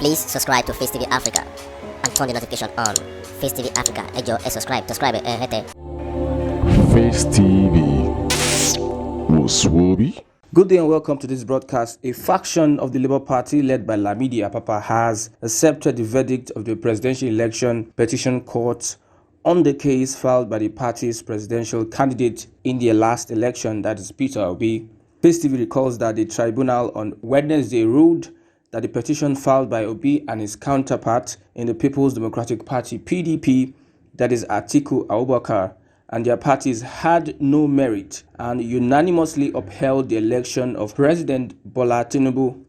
Please subscribe to Facetv Africa and turn the notification on. Facetv Africa, ẹ jọ̀ọ́, subscribe, hete. Face TV was Swoby. Good day and welcome to this broadcast. A faction of the Labour Party led by Lamidi Apapa has accepted the verdict of the presidential election petition court on the case filed by the party's presidential candidate in their last election, that is Peter Obi. Facetv recalls that the tribunal on Wednesday ruled that the petition filed by Obi and his counterpart in the People's Democratic Party (PDP), that is Atiku Abubakar, and their parties had no merit and unanimously upheld the election of President Bola Tinubu.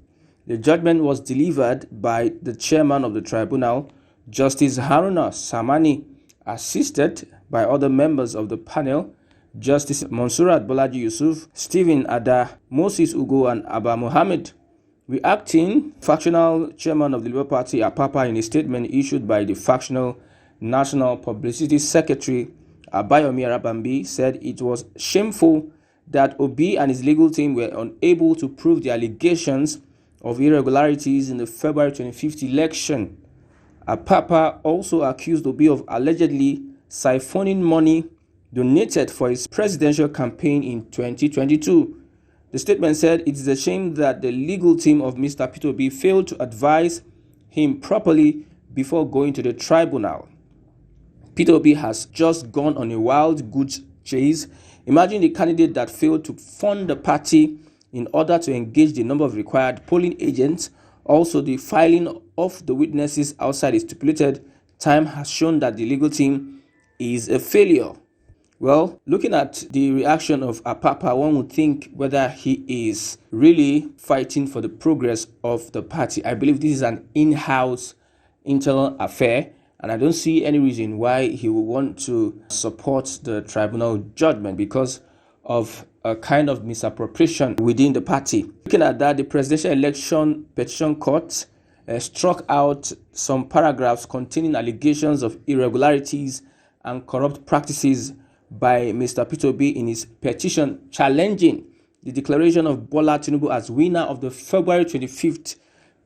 The judgment was delivered by the chairman of the tribunal, Justice Haruna Samani, assisted by other members of the panel, Justice Monsurat Bolaji Yusuf, Stephen Ada, Moses Ugo, and Abba Mohammed. Reacting, factional chairman of the Labour Party, Apapa, in a statement issued by the factional National Publicity Secretary, Abayomi Arabambi, said it was shameful that Obi and his legal team were unable to prove the allegations of irregularities in the February 25th election. Apapa also accused Obi of allegedly siphoning money donated for his presidential campaign in 2022. The statement said it is a shame that the legal team of Mr. Peter Obi failed to advise him properly before going to the tribunal. Peter Obi has just gone on a wild goose chase. Imagine the candidate that failed to fund the party in order to engage the number of required polling agents. Also, the filing of the witnesses outside the stipulated time has shown that the legal team is a failure. Well, looking at the reaction of Apapa, one would think whether he is really fighting for the progress of the party. I believe this is an in-house internal affair, and I don't see any reason why he would want to support the tribunal judgment because of a kind of misappropriation within the party. Looking at that, the presidential election petition court struck out some paragraphs containing allegations of irregularities and corrupt practices by Mr. Peter Obi in his petition challenging the declaration of Bola Tinubu as winner of the February 25th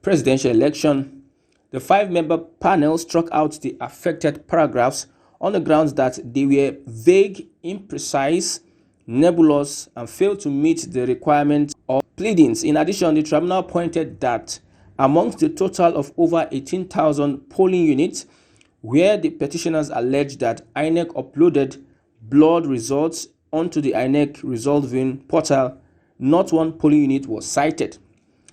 presidential election. The five-member panel struck out the affected paragraphs on the grounds that they were vague, imprecise, nebulous, and failed to meet the requirements of pleadings. In addition, the tribunal pointed that amongst the total of over 18,000 polling units, where the petitioners alleged that INEC uploaded blurred results onto the INEC result viewing portal, not one polling unit was cited.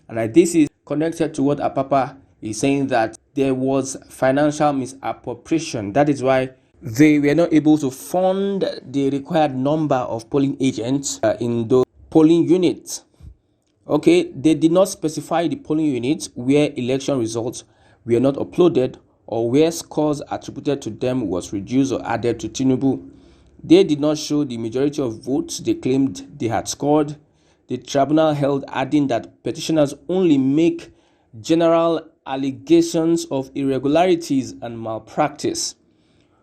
And this is connected to what Apapa is saying, that there was financial misappropriation. That is why they were not able to fund the required number of polling agents in the polling units. Okay, they did not specify the polling units where election results were not uploaded or where scores attributed to them was reduced or added to Tinubu. They did not show the majority of votes they claimed they had scored. The tribunal held, adding that petitioners only make general allegations of irregularities and malpractice.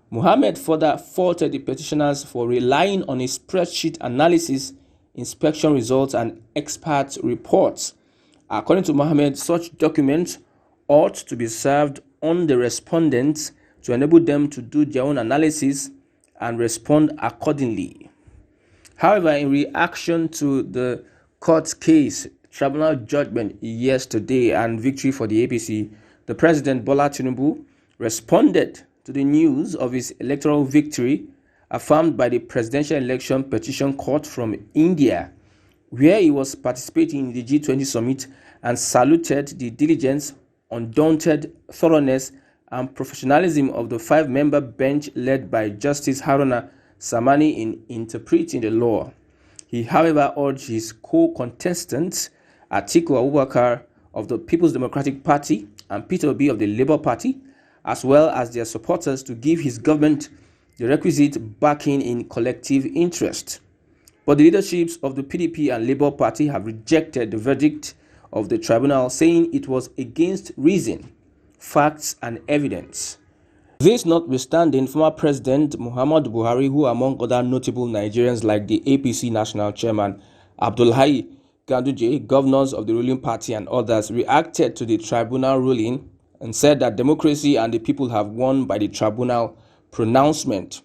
Mohammed further faulted the petitioners for relying on a spreadsheet analysis, inspection results, and expert reports. According to Mohammed, such documents ought to be served on the respondents to enable them to do their own analysis and respond accordingly. However, in reaction to the court case, tribunal judgment yesterday, and victory for the APC, the President Bola Tinubu responded to the news of his electoral victory affirmed by the Presidential Election Petition Court from India, where he was participating in the G20 summit, and saluted the diligence, undaunted thoroughness, and professionalism of the five-member bench led by Justice Haruna Samani in interpreting the law. He, however, urged his co-contestants, Atiku Abubakar of the People's Democratic Party and Peter Obi of the Labour Party, as well as their supporters, to give his government the requisite backing in collective interest. But the leaderships of the PDP and Labour Party have rejected the verdict of the tribunal, saying it was against reason, facts, and evidence. This notwithstanding, former President Muhammadu Buhari, who among other notable Nigerians like the APC National Chairman Abdullahi Ganduje, governors of the ruling party, and others reacted to the tribunal ruling and said that democracy and the people have won by the tribunal pronouncement.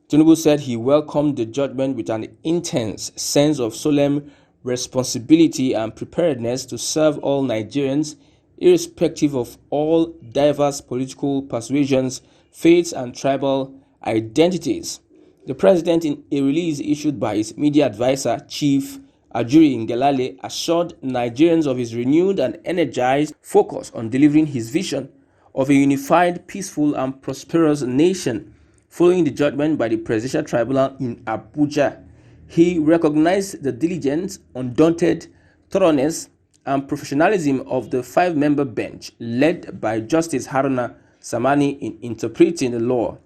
Tinubu said he welcomed the judgment with an intense sense of solemn responsibility and preparedness to serve all Nigerians, irrespective of all diverse political persuasions, faiths, and tribal identities. The president, in a release issued by his media advisor, Chief Ajuri Ngelale, assured Nigerians of his renewed and energized focus on delivering his vision of a unified, peaceful, and prosperous nation. Following the judgment by the Presidential Tribunal in Abuja, he recognized the diligence, undaunted thoroughness, and professionalism of the five-member bench led by Justice Haruna Samani in interpreting the law.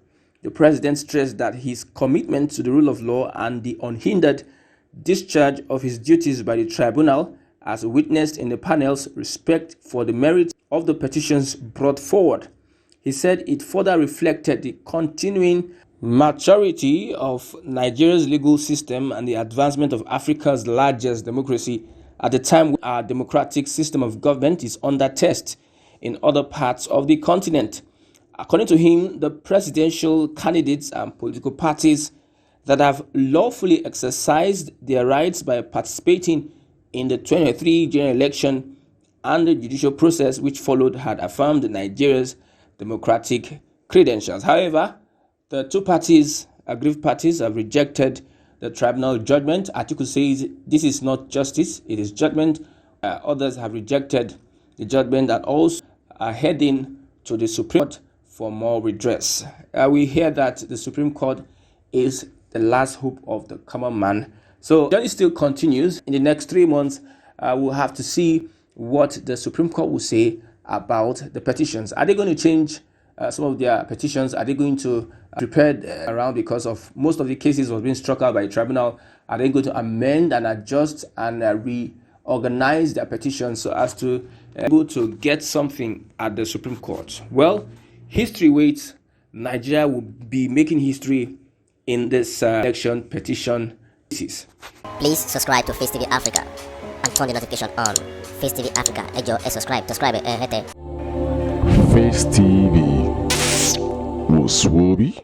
The president stressed that his commitment to the rule of law and the unhindered discharge of his duties by the tribunal, as witnessed in the panel's respect for the merits of the petitions brought forward. He said it further reflected the continuing maturity of Nigeria's legal system and the advancement of Africa's largest democracy at the time when our democratic system of government is under test in other parts of the continent. According to him, the presidential candidates and political parties that have lawfully exercised their rights by participating in the 2023 general election and the judicial process which followed had affirmed Nigeria's democratic credentials. However, the two parties, aggrieved parties, have rejected the tribunal judgment. Accuse says this is not justice, it is judgment. Others have rejected the judgment and also are heading to the Supreme Court for more redress. We hear that the Supreme Court is the last hope of the common man. So the journey still continues. In the next 3 months, we'll have to see what the Supreme Court will say about the petitions. Are they going to change some of their petitions? Are they going to prepare around, because of most of the cases was being struck out by the tribunal? Are they going to amend and adjust and reorganize their petitions so as to be able to get something at the Supreme Court? Well, history waits. Nigeria will be making history in this election petition cases. Please subscribe to Face TV Africa and turn the notification on. Face TV Africa, subscribe, Face TV was Swoby.